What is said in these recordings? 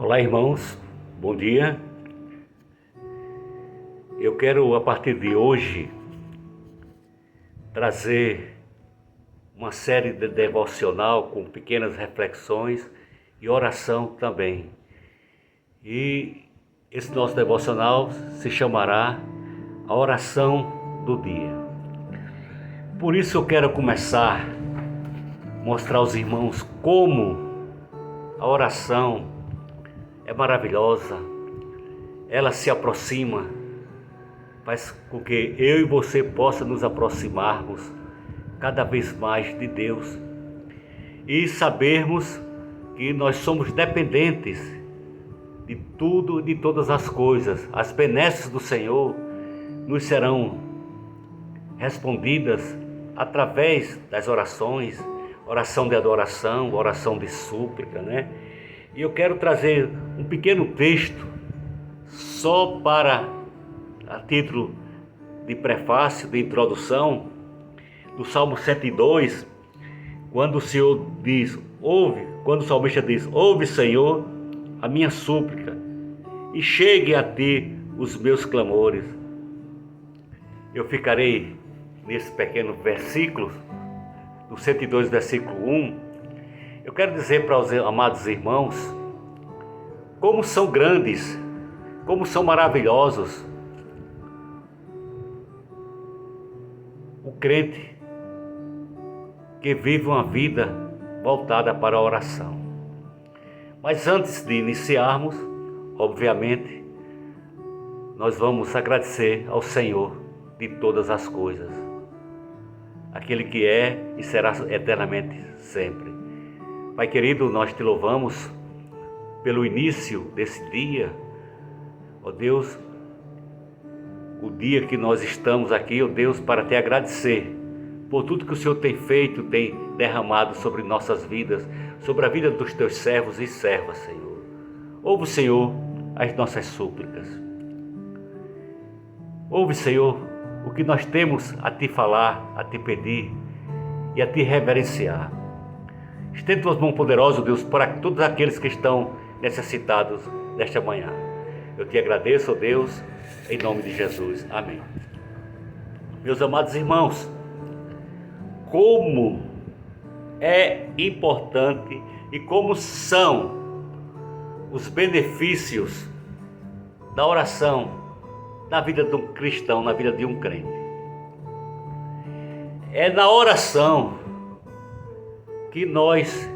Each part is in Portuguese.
Olá, irmãos, bom dia. Eu quero, a partir de hoje, trazer uma série de devocional com pequenas reflexões e oração também. E esse nosso devocional se chamará a oração do dia. Por isso eu quero começar a mostrar aos irmãos como a oração é maravilhosa. Ela se aproxima, faz com que eu e você possa nos aproximarmos cada vez mais de Deus e sabermos que nós somos dependentes de tudo e de todas as coisas. As benesses do Senhor nos serão respondidas através das orações, oração de adoração, oração de súplica, né? E eu quero trazer um pequeno texto só a título de prefácio, de introdução, do Salmo 102, quando o Senhor diz, quando o salmista diz, ouve, Senhor, a minha súplica, e chegue a ti os meus clamores. Eu ficarei nesse pequeno versículo, do 102, versículo 1, eu quero dizer para os amados irmãos, como são grandes, como são maravilhosos o crente que vive uma vida voltada para a oração. Mas antes de iniciarmos, obviamente, nós vamos agradecer ao Senhor de todas as coisas, aquele que é e será eternamente sempre. Pai querido, nós te louvamos pelo início desse dia, ó Deus, o dia que nós estamos aqui, ó Deus, para te agradecer por tudo que o Senhor tem feito, tem derramado sobre nossas vidas, sobre a vida dos teus servos e servas, Senhor. Ouve, Senhor, as nossas súplicas. Ouve, Senhor, o que nós temos a te falar, a te pedir e a te reverenciar. Estende tuas mãos poderosas, Deus, para todos aqueles que estão necessitados nesta manhã. Eu te agradeço, ó Deus, em nome de Jesus. Amém. Meus amados irmãos, como é importante e como são os benefícios da oração na vida de um cristão, na vida de um crente. É na oração que nós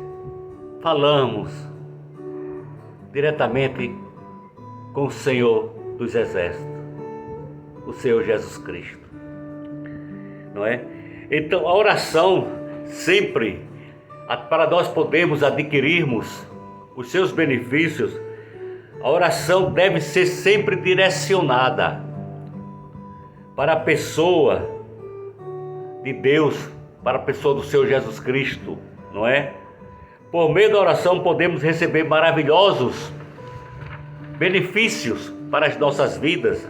falamos diretamente com o Senhor dos Exércitos, o Senhor Jesus Cristo, não é? Então a oração sempre, para nós podermos adquirirmos os seus benefícios, a oração deve ser sempre direcionada para a pessoa de Deus, para a pessoa do Senhor Jesus Cristo, não é? Por meio da oração podemos receber maravilhosos benefícios para as nossas vidas,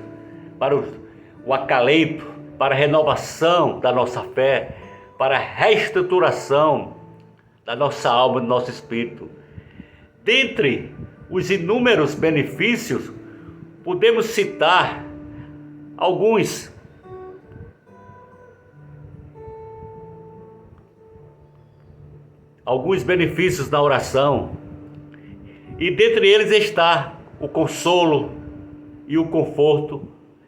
para o acalento, para a renovação da nossa fé, para a reestruturação da nossa alma, do nosso espírito. Dentre os inúmeros benefícios, podemos citar alguns benefícios da oração, e dentre eles está o consolo e o conforto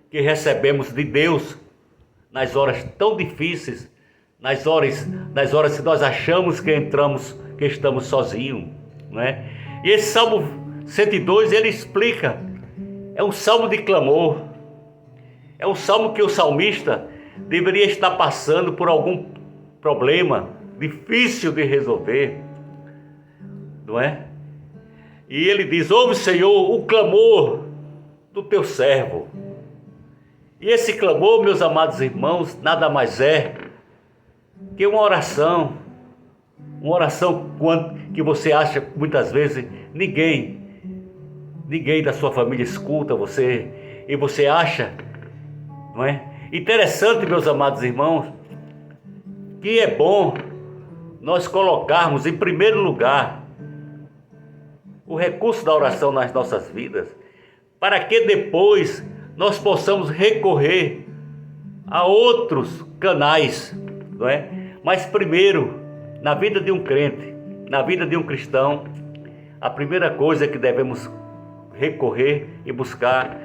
que recebemos de Deus nas horas tão difíceis, nas horas que nós achamos que estamos sozinhos, não é? E esse Salmo 102, ele explica, é um salmo de clamor, é um salmo que o salmista deveria estar passando por algum problema difícil de resolver, não é? E ele diz, ouve, Senhor, o clamor do teu servo. E esse clamor, meus amados irmãos, nada mais é que uma oração que você acha muitas vezes ninguém da sua família escuta você, e você acha, não é? Interessante, meus amados irmãos, que é bom nós colocarmos em primeiro lugar o recurso da oração nas nossas vidas, para que depois nós possamos recorrer a outros canais, não é? Mas primeiro, na vida de um crente, na vida de um cristão, a primeira coisa que devemos recorrer e buscar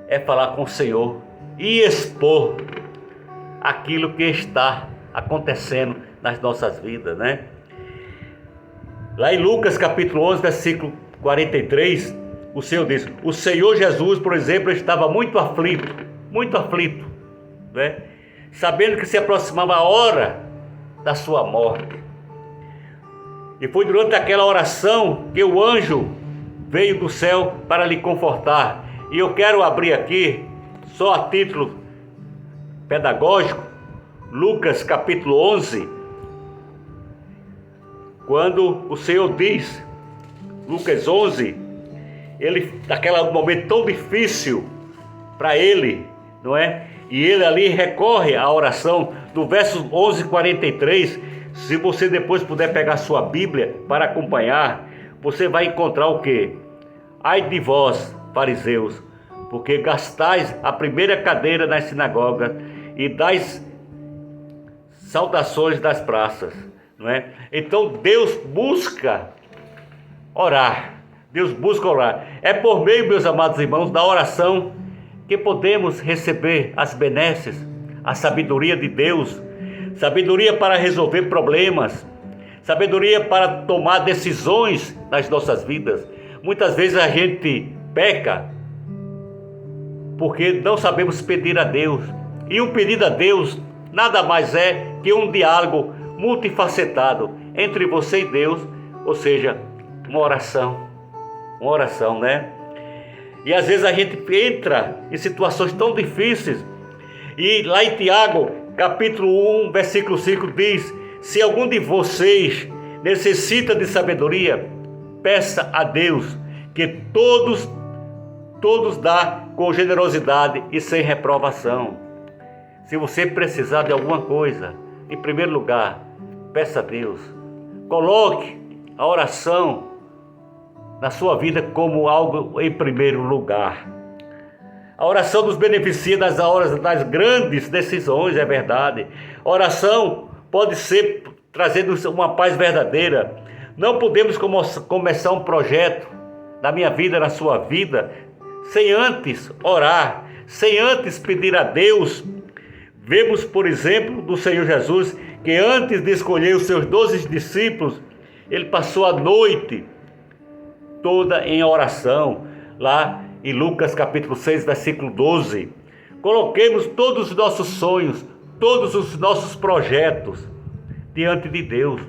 é falar com o Senhor e expor aquilo que está acontecendo nas nossas vidas, né? Lá em Lucas capítulo 11, versículo 43, o Senhor diz: o Senhor Jesus, por exemplo, estava muito aflito, né? Sabendo que se aproximava a hora da sua morte. E foi durante aquela oração que o anjo veio do céu para lhe confortar. E eu quero abrir aqui, só a título pedagógico, Lucas capítulo 11, quando o Senhor diz, Lucas 11, ele, naquele momento tão difícil para ele, não é? E ele ali recorre à oração do verso 11:43. Se você depois puder pegar sua Bíblia para acompanhar, você vai encontrar o quê? Ai de vós, fariseus, porque gastais a primeira cadeira nas sinagogas e dais saudações das praças, não é? Então Deus busca orar. Deus busca orar. É por meio, meus amados irmãos, da oração que podemos receber as benesses, a sabedoria de Deus, sabedoria para resolver problemas, sabedoria para tomar decisões nas nossas vidas. Muitas vezes a gente peca porque não sabemos pedir a Deus. E um pedido a Deus nada mais é que um diálogo multifacetado entre você e Deus, ou seja, uma oração, né? E às vezes a gente entra em situações tão difíceis. E lá em Tiago, capítulo 1, versículo 5 diz: se algum de vocês necessita de sabedoria, peça a Deus, que todos dá com generosidade e sem reprovação. Se você precisar de alguma coisa, em primeiro lugar, peça a Deus. Coloque a oração na sua vida como algo em primeiro lugar. A oração nos beneficia das horas das grandes decisões, é verdade. A oração pode ser trazendo uma paz verdadeira. Não podemos começar um projeto na minha vida, na sua vida, sem antes orar, sem antes pedir a Deus. Vemos, por exemplo, do Senhor Jesus, que antes de escolher os seus 12 discípulos, ele passou a noite toda em oração, lá em Lucas capítulo 6, versículo 12. Coloquemos todos os nossos sonhos, todos os nossos projetos diante de Deus.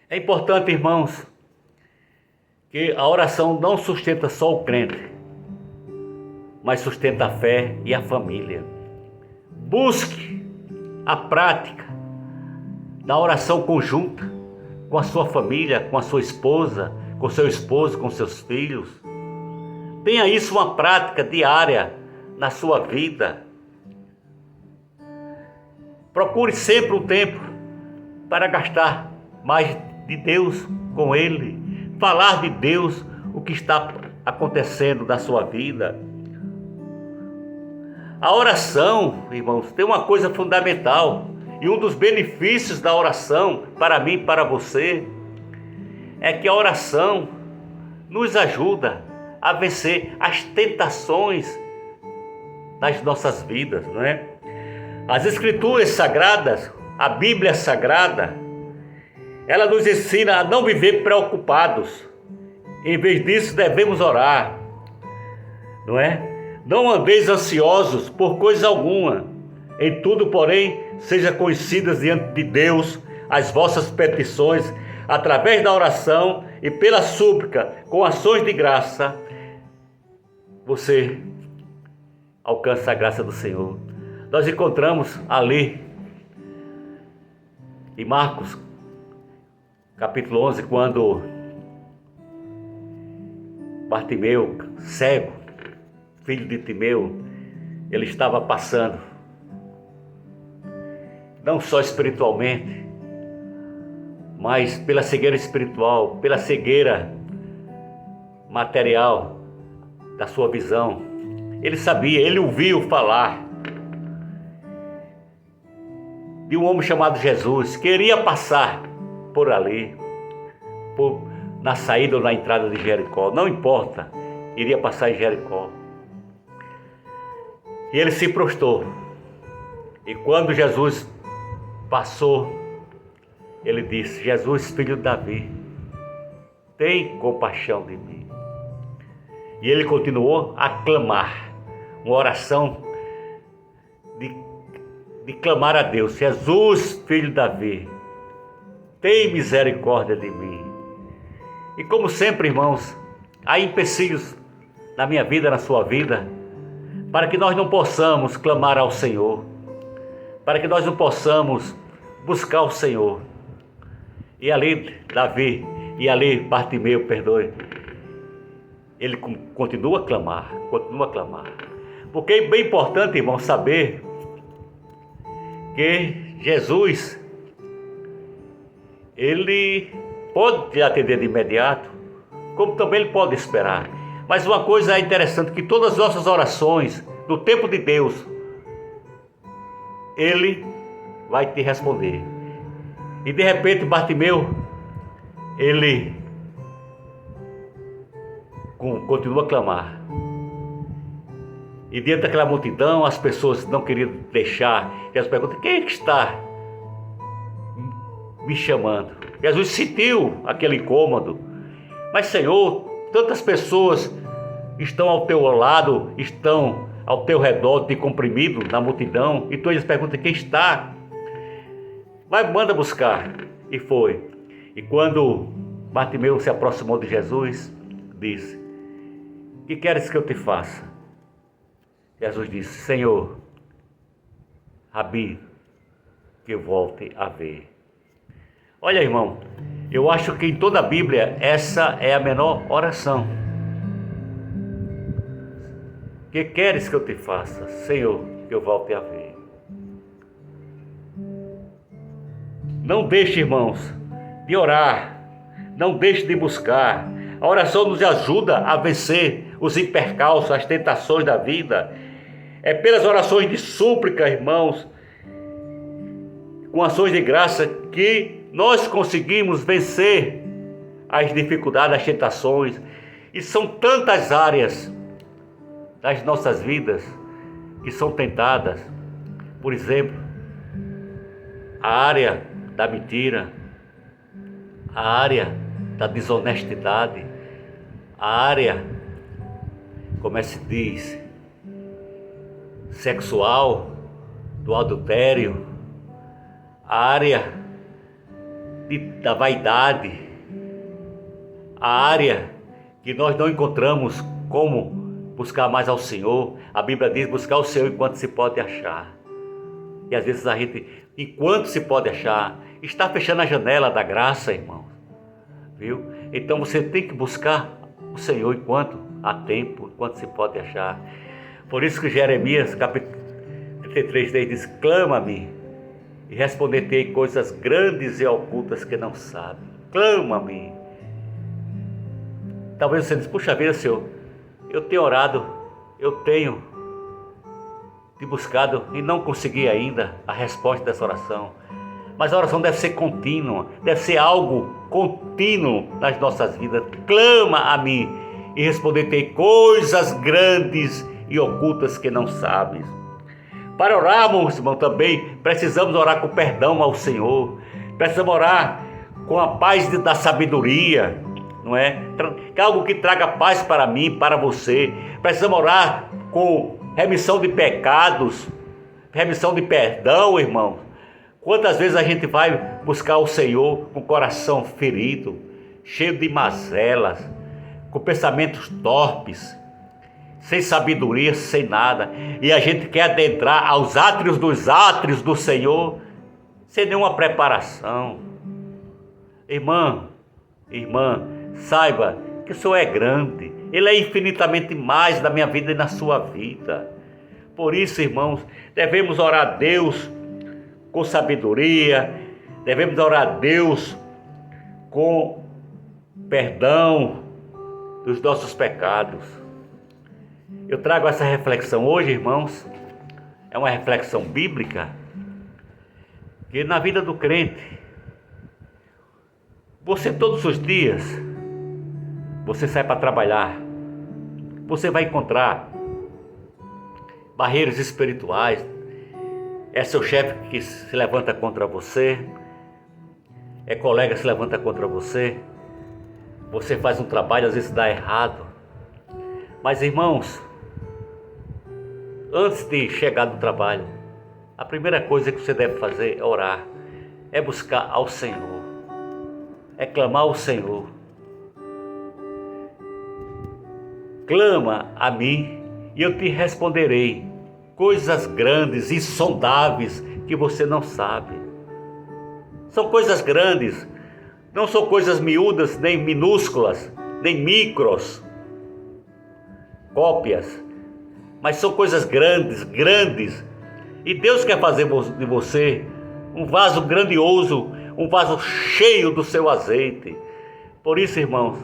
É importante, irmãos, que a oração não sustenta só o crente, mas sustenta a fé e a família. Busque a prática da oração conjunta com a sua família, com a sua esposa, com seu esposo, com seus filhos. Tenha isso uma prática diária na sua vida. Procure sempre um tempo para gastar mais de Deus com Ele, falar de Deus, o que está acontecendo na sua vida. A oração, irmãos, tem uma coisa fundamental, e um dos benefícios da oração, para mim e para você, é que a oração nos ajuda a vencer as tentações das nossas vidas, não é? As Escrituras Sagradas, a Bíblia Sagrada, ela nos ensina a não viver preocupados. Em vez disso, devemos orar, não é? Não andeis ansiosos por coisa alguma. Em tudo, porém, sejam conhecidas diante de Deus as vossas petições, através da oração e pela súplica, com ações de graça, você alcança a graça do Senhor. Nós encontramos ali, em Marcos, capítulo 11, quando Bartimeu, cego, filho de Timeu, ele estava passando, não só espiritualmente, mas pela cegueira espiritual, pela cegueira material da sua visão. Ele sabia, ele ouviu falar de um homem chamado Jesus, que iria passar por ali, na saída ou na entrada de Jericó, não importa, iria passar em Jericó. E ele se prostrou. E quando Jesus passou, ele disse: Jesus, filho de Davi, tem compaixão de mim. E ele continuou a clamar, uma oração de clamar a Deus: Jesus, filho de Davi, tem misericórdia de mim. E como sempre, irmãos, há empecilhos na minha vida, na sua vida, para que nós não possamos clamar ao Senhor, para que nós não possamos buscar o Senhor. E ali Davi, e ali Bartimeu, perdoe, ele continua a clamar, porque é bem importante, irmão, saber que Jesus, ele pode te atender de imediato, como também ele pode esperar. Mas uma coisa é interessante, que todas as nossas orações, no tempo de Deus, ele vai te responder. E de repente Bartimeu, ele continua a clamar. E diante daquela multidão, as pessoas não queriam deixar. Jesus pergunta: quem é que está me chamando? Jesus sentiu aquele incômodo. Mas Senhor, tantas pessoas estão ao teu lado, estão ao teu redor, te comprimido na multidão. E tu eles perguntam: quem está? Vai, manda buscar. E foi. E quando Bartimeu se aproximou de Jesus, disse: que queres que eu te faça? Jesus disse: Senhor, Rabi, que eu volte a ver. Olha, irmão, eu acho que em toda a Bíblia essa é a menor oração. Que queres que eu te faça? Senhor, que eu volte a ver. Não deixe, irmãos, de orar. Não deixe de buscar. A oração nos ajuda a vencer os percalços, as tentações da vida. É pelas orações de súplica, irmãos, com ações de graça, que nós conseguimos vencer as dificuldades, as tentações. E são tantas áreas das nossas vidas que são tentadas. Por exemplo, a área da mentira, a área da desonestidade, a área, como é que se diz, sexual, do adultério, a área da vaidade, a área que nós não encontramos como buscar mais ao Senhor. A Bíblia diz: buscar o Senhor enquanto se pode achar. E às vezes a gente, enquanto se pode achar, está fechando a janela da graça, irmãos, viu? Então você tem que buscar o Senhor enquanto há tempo, enquanto se pode achar. Por isso que Jeremias, capítulo 33, diz: clama-me e responder-te-ei coisas grandes e ocultas que não sabe. Clama-me. Talvez você diz: puxa vida, Senhor, eu tenho orado, eu tenho te buscado e não consegui ainda a resposta dessa oração. Mas a oração deve ser contínua, deve ser algo contínuo nas nossas vidas. Clama a mim e responder-te-ei coisas grandes e ocultas que não sabes. Para orarmos, irmão, também precisamos orar com perdão ao Senhor. Precisamos orar com a paz da sabedoria, não é? Algo que traga paz para mim, para você. Precisamos orar com remissão de pecados, remissão de perdão, irmão. Quantas vezes a gente vai buscar o Senhor com o coração ferido, cheio de mazelas, com pensamentos torpes, sem sabedoria, sem nada, e a gente quer adentrar aos átrios dos átrios do Senhor sem nenhuma preparação. Irmã, saiba que o Senhor é grande, Ele é infinitamente mais na minha vida e na sua vida. Por isso, irmãos, devemos orar a Deus com sabedoria, devemos orar a Deus com perdão dos nossos pecados. Eu trago essa reflexão hoje, irmãos, é uma reflexão bíblica, que na vida do crente, você todos os dias, você sai para trabalhar, você vai encontrar barreiras espirituais, é seu chefe que se levanta contra você, é colega que se levanta contra você, você faz um trabalho, às vezes dá errado. Mas irmãos, antes de chegar no trabalho, a primeira coisa que você deve fazer é orar, é buscar ao Senhor, é clamar ao Senhor. Clama a mim e eu te responderei coisas grandes, insondáveis, que você não sabe. São coisas grandes, não são coisas miúdas, nem minúsculas, nem micros, cópias, mas são coisas grandes, grandes. E Deus quer fazer de você um vaso grandioso, um vaso cheio do seu azeite. Por isso, irmãos,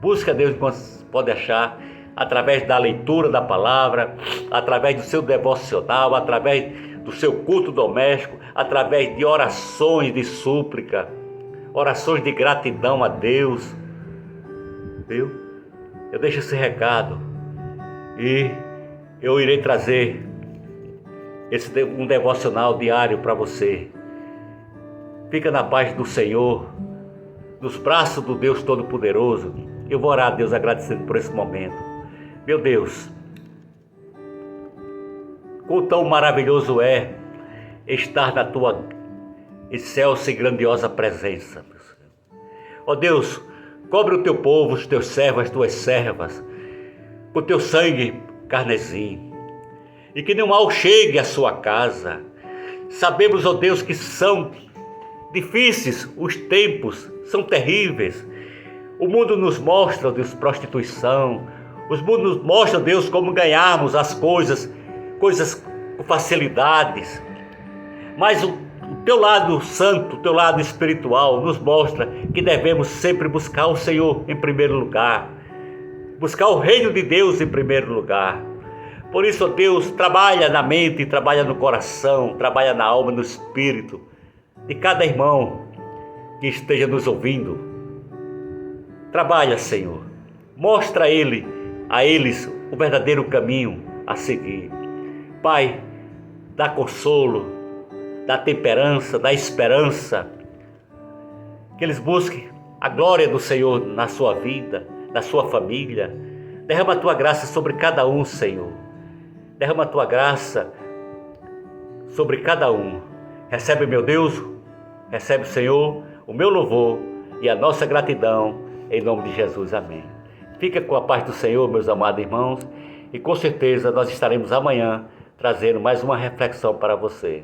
busque a Deus enquanto pode achar, através da leitura da palavra, através do seu devocional, através do seu culto doméstico, através de orações de súplica, orações de gratidão a Deus. Viu? Eu deixo esse recado e eu irei trazer um devocional diário para você. Fica na paz do Senhor, nos braços do Deus Todo-Poderoso. Eu vou orar a Deus agradecendo por esse momento. Meu Deus, quão tão maravilhoso é estar na tua excelsa e grandiosa presença. Ó Deus, cobre o teu povo, os teus servos, as tuas servas, com o teu sangue carnesim, e que nenhum mal chegue à sua casa. Sabemos, ó Deus, que são difíceis os tempos, são terríveis. O mundo nos mostra, ó Deus, prostituição. O mundo nos mostra, ó Deus, como ganharmos as coisas com facilidades. Mas o teu lado santo, o teu lado espiritual nos mostra que devemos sempre buscar o Senhor em primeiro lugar. Buscar o reino de Deus em primeiro lugar. Por isso, ó Deus, trabalha na mente, trabalha no coração, trabalha na alma, no espírito de cada irmão que esteja nos ouvindo. Trabalha, Senhor. Mostra a eles o verdadeiro caminho a seguir. Pai, dá consolo, dá temperança, dá esperança. Que eles busquem a glória do Senhor na sua vida, na sua família. Derrama a tua graça sobre cada um, Senhor. Derrama a tua graça sobre cada um. Recebe, meu Deus, recebe, Senhor, o meu louvor e a nossa gratidão, em nome de Jesus. Amém. Fica com a paz do Senhor, meus amados irmãos, e com certeza nós estaremos amanhã trazendo mais uma reflexão para você.